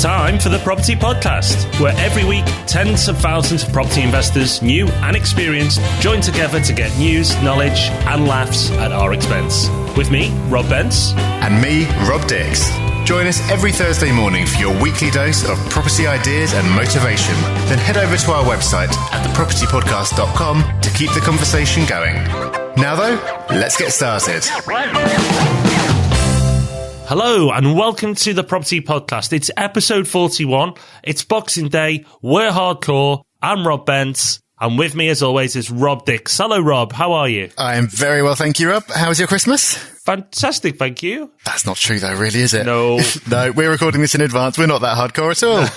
time for the Property Podcast, where every week tens of thousands of property investors, new and experienced, join together to get news, knowledge and laughs at our expense. With me, Rob Bence. And me, Rob Dix. Join us every Thursday morning for your weekly dose of property ideas and motivation. Then head over to our website at thepropertypodcast.com to keep the conversation going. Now though, let's get started. Hello and welcome to the Property Podcast. It's episode 41. It's Boxing Day. We're hardcore. I'm Rob Bence. And with me, as always, is Rob Dix. Hello, Rob. How are you? I am very well, thank you, Rob. How was your Christmas? Fantastic, thank you. That's not true, though, really, is it? No. No, we're recording this in advance. We're not that hardcore at all.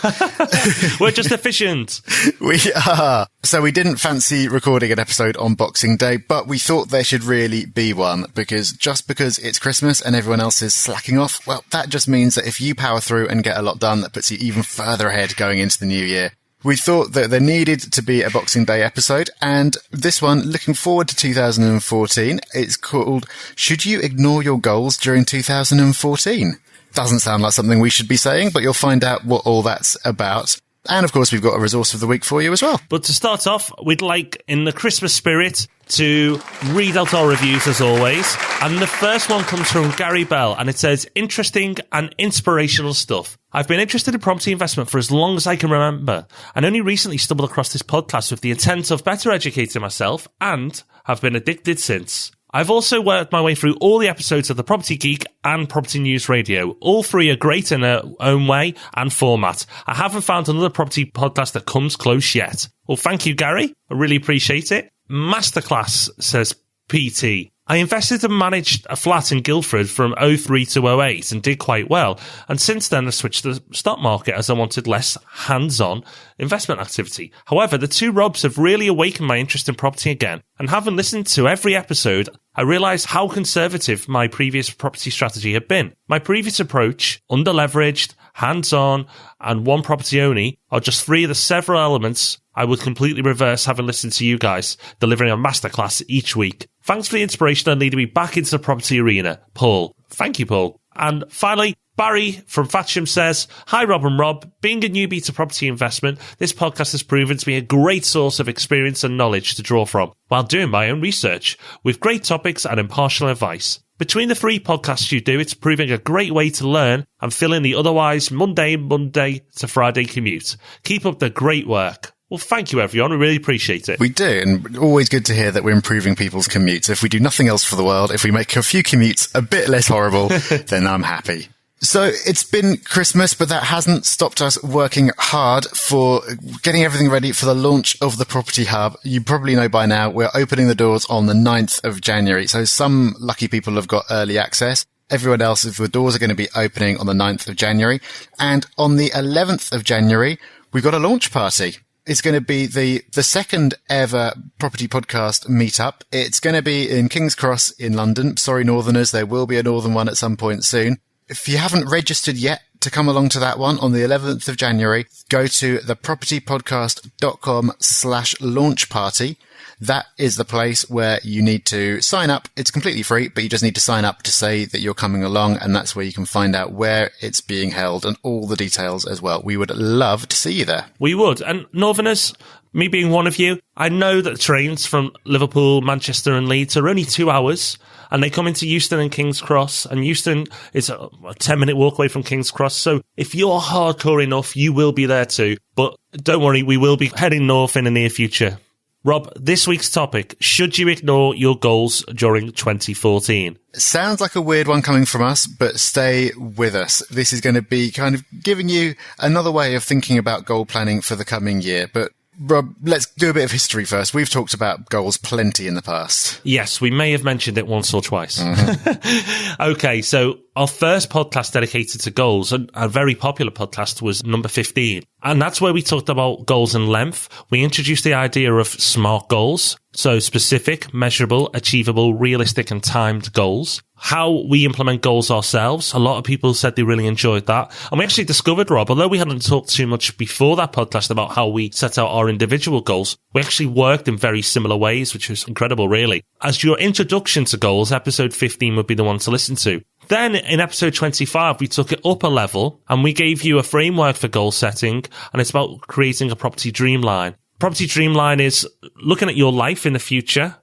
We're just efficient. We are. So we didn't fancy recording an episode on Boxing Day, but we thought there should really be one, because just because it's Christmas and everyone else is slacking off, well, that just means that if you power through and get a lot done, that puts you even further ahead going into the new year. We thought that there needed to be a Boxing Day episode, and this one, looking forward to 2014, it's called Should You Ignore Your Goals During 2014? Doesn't sound like something we should be saying, but you'll find out what all that's about. And of course, we've got a resource of the week for you as well. But to start off, we'd like, in the Christmas spirit, to read out our reviews as always. And the first one comes from Gary Bell, and it says, interesting and inspirational stuff. I've been interested in property investment for as long as I can remember, and only recently stumbled across this podcast with the intent of better educating myself, and have been addicted since. I've also worked my way through all the episodes of The Property Geek and Property News Radio. All three are great in their own way and format. I haven't found another property podcast that comes close yet. Well, thank you, Gary. I really appreciate it. Masterclass, says PT. I invested and managed a flat in Guildford from 03 to 08 and did quite well. And since then, I switched to the stock market as I wanted less hands-on investment activity. However, the two Robs have really awakened my interest in property again. And having listened to every episode, I realised how conservative my previous property strategy had been. My previous approach, under-leveraged, hands-on, and one property only, are just three of the several elements I would completely reverse having listened to you guys, delivering a masterclass each week. Thanks for the inspiration and leading me back into the property arena. Paul. Thank you, Paul. And finally, Barry from Fatcham says, Hi, Rob and Rob. Being a newbie to property investment, this podcast has proven to be a great source of experience and knowledge to draw from while doing my own research, with great topics and impartial advice. Between the three podcasts you do, it's proving a great way to learn and fill in the otherwise Monday to Friday commute. Keep up the great work. Well, thank you, everyone. We really appreciate it. We do, and always good to hear that we're improving people's commutes. If we do nothing else for the world, if we make a few commutes a bit less horrible, then I'm happy. So it's been Christmas, but that hasn't stopped us working hard for getting everything ready for the launch of the Property Hub. You probably know by now we're opening the doors on the 9th of January. So some lucky people have got early access. Everyone else, the doors are going to be opening on the 9th of January. And on the 11th of January, we've got a launch party. It's going to be the second ever Property Podcast meetup. It's going to be in King's Cross in London. Sorry, Northerners, there will be a Northern one at some point soon. If you haven't registered yet to come along to that one on the 11th of January, go to thepropertypodcast.com/launch party. That is the place where you need to sign up. It's completely free, but you just need to sign up to say that you're coming along, and that's where you can find out where it's being held and all the details as well. We would love to see you there. We would. And Northerners, me being one of you, I know that trains from Liverpool, Manchester and Leeds are only 2 hours, and they come into Euston and King's Cross, and Euston is a 10-minute walk away from King's Cross. So if you're hardcore enough, you will be there too. But don't worry, we will be heading north in the near future. Rob, this week's topic, should you ignore your goals during 2014? Sounds like a weird one coming from us, but stay with us. This is going to be kind of giving you another way of thinking about goal planning for the coming year. But Rob, let's do a bit of history first. We've talked about goals plenty in the past. Yes, we may have mentioned it once or twice. Mm-hmm. Okay, so our first podcast dedicated to goals, and a very popular podcast, was number 15. And that's where we talked about goals and length. We introduced the idea of SMART goals. So specific, measurable, achievable, realistic and timed goals. How we implement goals ourselves. A lot of people said they really enjoyed that. And we actually discovered, Rob, although we hadn't talked too much before that podcast about how we set out our individual goals, we actually worked in very similar ways, which was incredible, really. As your introduction to goals, episode 15 would be the one to listen to. Then in episode 25, we took it up a level and we gave you a framework for goal setting, and it's about creating a property dreamline. Property dreamline is looking at your life in the future,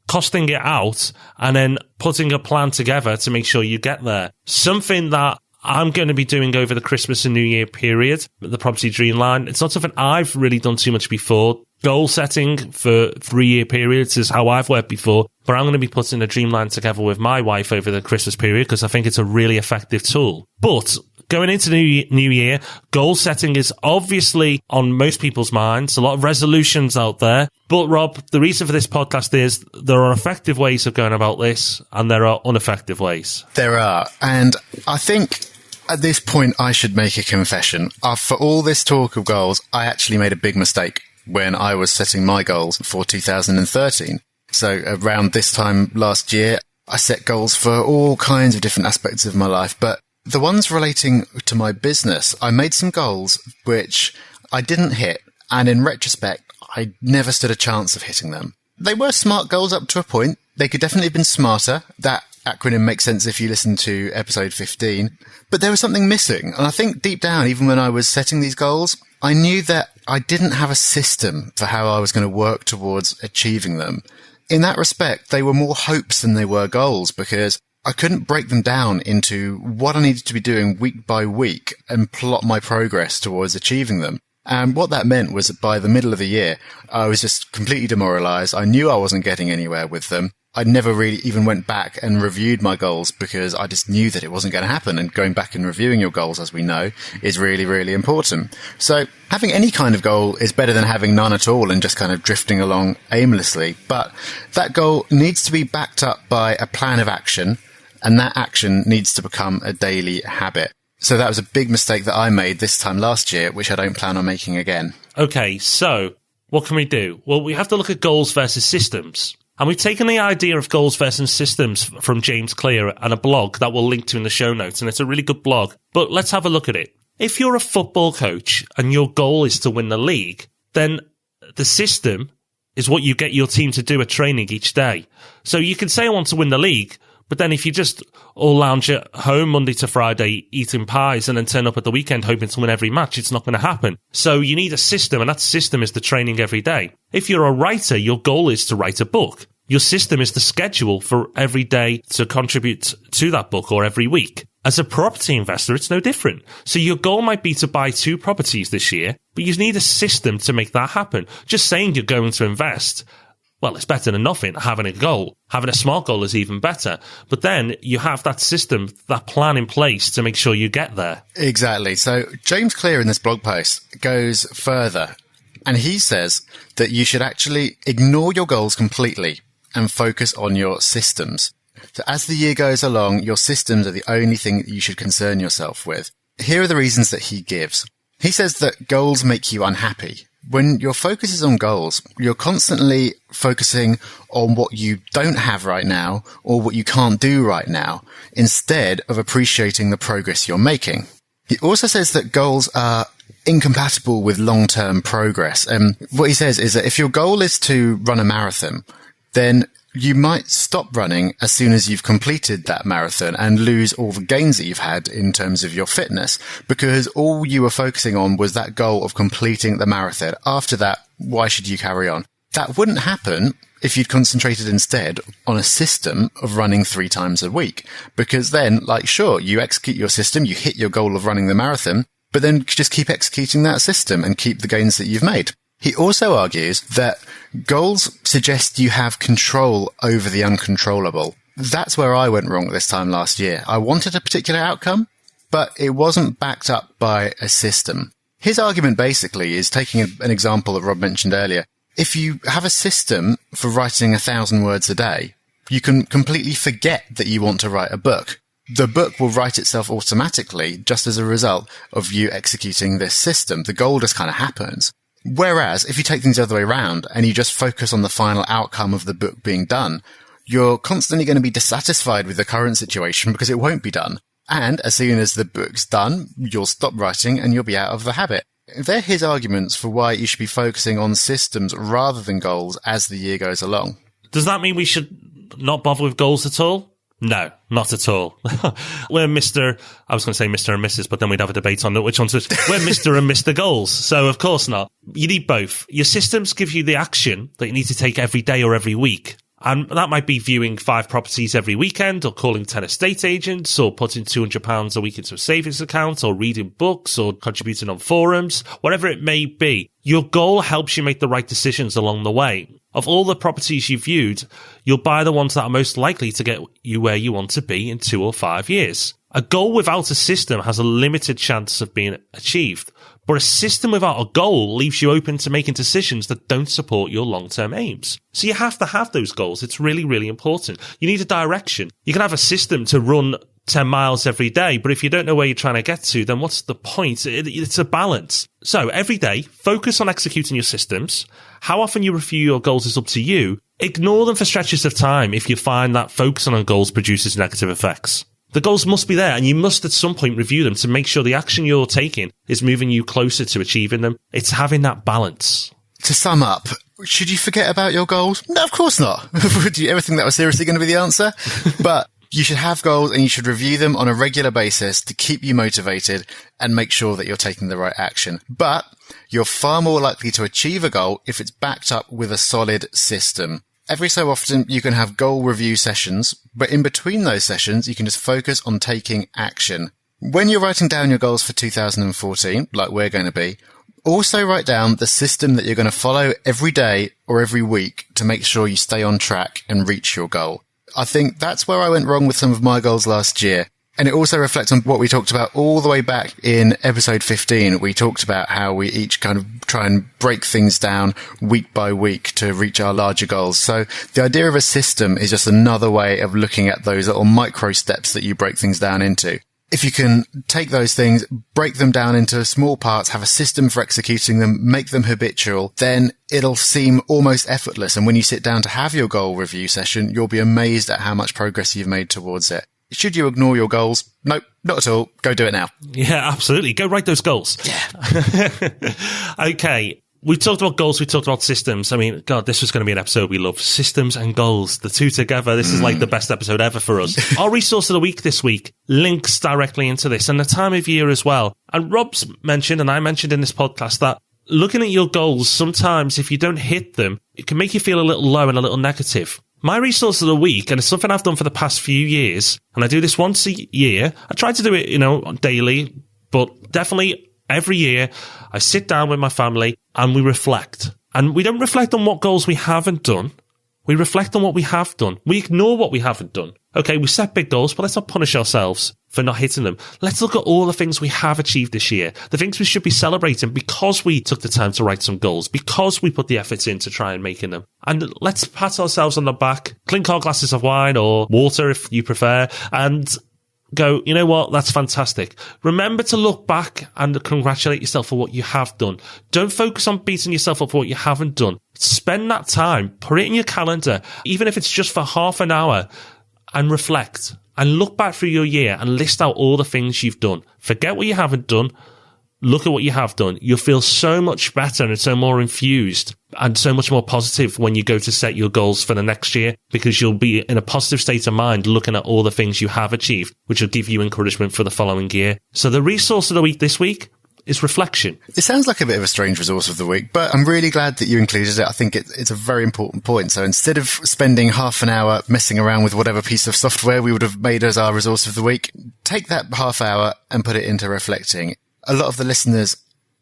costing it out, and then putting a plan together to make sure you get there. Something that I'm going to be doing over the Christmas and New Year period, the property dreamline. It's not something I've really done too much before. Goal setting for 3-year periods is how I've worked before, but I'm going to be putting a dreamline together with my wife over the Christmas period because I think it's a really effective tool. But going into the new year, goal setting is obviously on most people's minds. A lot of resolutions out there. But Rob, the reason for this podcast is there are effective ways of going about this and there are ineffective ways. There are. And I think at this point I should make a confession. For all this talk of goals, I actually made a big mistake when I was setting my goals for 2013. So around this time last year, I set goals for all kinds of different aspects of my life, but the ones relating to my business, I made some goals which I didn't hit, and in retrospect, I never stood a chance of hitting them. They were smart goals up to a point. They could definitely have been smarter. That acronym makes sense if you listen to episode 15. But there was something missing, and I think deep down, even when I was setting these goals, I knew that I didn't have a system for how I was going to work towards achieving them. In that respect, they were more hopes than they were goals because I couldn't break them down into what I needed to be doing week by week and plot my progress towards achieving them. And what that meant was that by the middle of the year, I was just completely demoralized. I knew I wasn't getting anywhere with them. I never really even went back and reviewed my goals because I just knew that it wasn't going to happen. And going back and reviewing your goals, as we know, is really, really important. So having any kind of goal is better than having none at all and just kind of drifting along aimlessly. But that goal needs to be backed up by a plan of action, and that action needs to become a daily habit. So that was a big mistake that I made this time last year, which I don't plan on making again. Okay, so what can we do? Well, we have to look at goals versus systems. And we've taken the idea of goals versus systems from James Clear and a blog that we'll link to in the show notes. And it's a really good blog. But let's have a look at it. If you're a football coach and your goal is to win the league, then the system is what you get your team to do at training each day. So you can say I want to win the league, but then if you just all lounge at home Monday to Friday eating pies and then turn up at the weekend hoping to win every match, it's not going to happen. So you need a system, and that system is the training every day. If you're a writer, your goal is to write a book. Your system is the schedule for every day to contribute to that book or every week. As a property investor, it's no different. So your goal might be to buy 2 properties this year, but you need a system to make that happen. Just saying you're going to invest, well, it's better than nothing. Having a goal, having a smart goal is even better. But then you have that system, that plan in place to make sure you get there. Exactly. So James Clear in this blog post goes further, and he says that you should actually ignore your goals completely and focus on your systems. So as the year goes along, your systems are the only thing that you should concern yourself with. Here are the reasons that he gives. He says that goals make you unhappy. When your focus is on goals, you're constantly focusing on what you don't have right now or what you can't do right now, instead of appreciating the progress you're making. He also says that goals are incompatible with long-term progress. And what he says is that if your goal is to run a marathon, then you might stop running as soon as you've completed that marathon and lose all the gains that you've had in terms of your fitness, because all you were focusing on was that goal of completing the marathon. After that, why should you carry on? That wouldn't happen if you'd concentrated instead on a system of running 3 times a week, because then, like, sure, you execute your system, you hit your goal of running the marathon, but then just keep executing that system and keep the gains that you've made. He also argues that goals suggest you have control over the uncontrollable. That's where I went wrong this time last year. I wanted a particular outcome, but it wasn't backed up by a system. His argument basically is taking an example that Rob mentioned earlier. If you have a system for writing 1,000 words a day, you can completely forget that you want to write a book. The book will write itself automatically just as a result of you executing this system. The goal just kind of happens. Whereas if you take things the other way around and you just focus on the final outcome of the book being done, you're constantly going to be dissatisfied with the current situation because it won't be done. And as soon as the book's done, you'll stop writing and you'll be out of the habit. They're his arguments for why you should be focusing on systems rather than goals as the year goes along. Does that mean we should not bother with goals at all? No, not at all. We're I was going to say Mr. and Mrs., but then we'd have a debate on which one's which. We're Mr. and Mr. Goals. So of course not. You need both. Your systems give you the action that you need to take every day or every week. And that might be viewing 5 properties every weekend, or calling 10 estate agents, or putting £200 a week into a savings account, or reading books, or contributing on forums, whatever it may be. Your goal helps you make the right decisions along the way. Of all the properties you viewed, you'll buy the ones that are most likely to get you where you want to be in 2 or 5 years. A goal without a system has a limited chance of being achieved, but a system without a goal leaves you open to making decisions that don't support your long-term aims. So you have to have those goals. It's really, really important. You need a direction. You can have a system to run 10 miles every day, but if you don't know where you're trying to get to, then what's the point? It's a balance. So every day, focus on executing your systems. How often you review your goals is up to you. Ignore them for stretches of time if you find that focusing on goals produces negative effects. The goals must be there, and you must at some point review them to make sure the action you're taking is moving you closer to achieving them. It's having that balance. To sum up, should you forget about your goals? No, of course not. Would you ever think that was seriously going to be the answer? But you should have goals, and you should review them on a regular basis to keep you motivated and make sure that you're taking the right action. But you're far more likely to achieve a goal if it's backed up with a solid system. Every so often, you can have goal review sessions, but in between those sessions, you can just focus on taking action. When you're writing down your goals for 2014, like we're going to be, also write down the system that you're going to follow every day or every week to make sure you stay on track and reach your goal. I think that's where I went wrong with some of my goals last year. And it also reflects on what we talked about all the way back in episode 15. We talked about how we each kind of try and break things down week by week to reach our larger goals. So the idea of a system is just another way of looking at those little micro steps that you break things down into. If you can take those things, break them down into small parts, have a system for executing them, make them habitual, then it'll seem almost effortless. And when you sit down to have your goal review session, you'll be amazed at how much progress you've made towards it. Should you ignore your goals? Nope, not at all. Go do it now. Yeah, absolutely. Go write those goals. Yeah. Okay. We talked about goals. We talked about systems. I mean, God, this was going to be an episode we love. Systems and goals, the two together. This is like the best episode ever for us. Our resource of the week this week links directly into this, and the time of year as well. And Rob's mentioned, and I mentioned in this podcast, that looking at your goals, sometimes if you don't hit them, it can make you feel a little low and a little negative. My resource of the week, and it's something I've done for the past few years, and I do this once a year. I try to do it, daily, but definitely every year I sit down with my family and we reflect. And we don't reflect on what goals we haven't done. We reflect on what we have done. We ignore what we haven't done. Okay, we set big goals, but let's not punish ourselves for not hitting them. Let's look at all the things we have achieved this year, the things we should be celebrating because we took the time to write some goals, because we put the efforts in to try and making them. And let's pat ourselves on the back, clink our glasses of wine or water if you prefer, and go, you know what, that's fantastic. Remember to look back and congratulate yourself for what you have done. Don't focus on beating yourself up for what you haven't done. Spend that time, put it in your calendar, even if it's just for half an hour, and reflect and look back through your year and list out all the things you've done. Forget what you haven't done. Look at what you have done. You'll feel so much better and so more infused and so much more positive when you go to set your goals for the next year, because you'll be in a positive state of mind looking at all the things you have achieved, which will give you encouragement for the following year. So the resource of the week this week is reflection. It sounds like a bit of a strange resource of the week, but I'm really glad that you included it. I think it's a very important point. So instead of spending half an hour messing around with whatever piece of software we would have made as our resource of the week, take that half hour and put it into reflecting. A lot of the listeners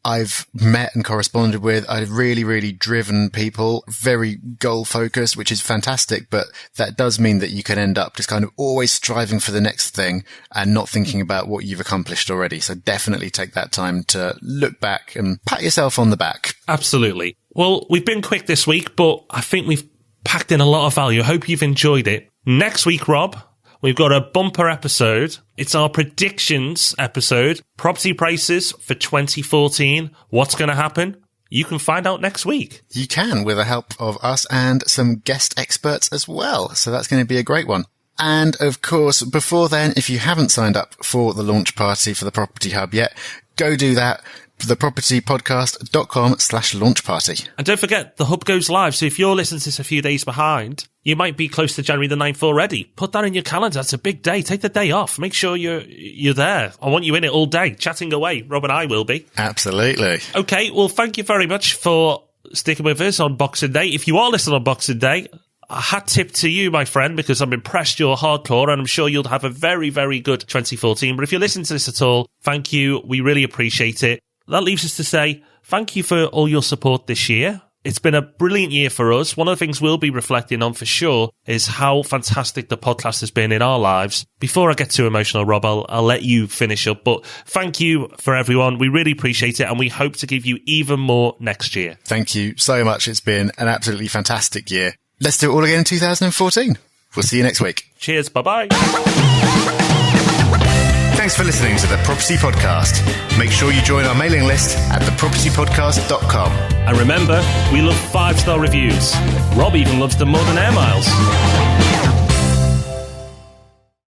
I've met and corresponded with are really, really driven people, very goal focused, which is fantastic. But that does mean that you can end up just kind of always striving for the next thing and not thinking about what you've accomplished already. So definitely take that time to look back and pat yourself on the back. Absolutely. Well, we've been quick this week, but I think we've packed in a lot of value. I hope you've enjoyed it. Next week, Rob, we've got a bumper episode. It's our predictions episode. Property prices for 2014. What's going to happen? You can find out next week. You can, with the help of us and some guest experts as well. So that's going to be a great one. And of course, before then, if you haven't signed up for the launch party for the Property Hub yet, go do that. thepropertypodcast.com/launch party. And don't forget, the hub goes live, so if you're listening to this a few days behind, you might be close to January the 9th already. Put that in your calendar. That's a big day. Take the day off. Make sure you're there. I want you in it all day, chatting away. Rob and I will be. Absolutely. Okay, well, thank you very much for sticking with us on Boxing Day. If you are listening on Boxing Day, a hat tip to you, my friend, because I'm impressed you're hardcore and I'm sure you'll have a very, very good 2014. But if you're listening to this at all, thank you. We really appreciate it. That leaves us to say thank you for all your support this year. It's been a brilliant year for us. One of the things we'll be reflecting on for sure is how fantastic the podcast has been in our lives. Before I get too emotional, Rob, I'll let you finish up. But thank you for everyone. We really appreciate it, and we hope to give you even more next year. Thank you so much. It's been an absolutely fantastic year. Let's do it all again in 2014. We'll see you next week. Cheers. Bye-bye. Thanks for listening to The Property Podcast. Make sure you join our mailing list at thepropertypodcast.com. And remember, we love 5-star reviews. Rob even loves them more than air miles.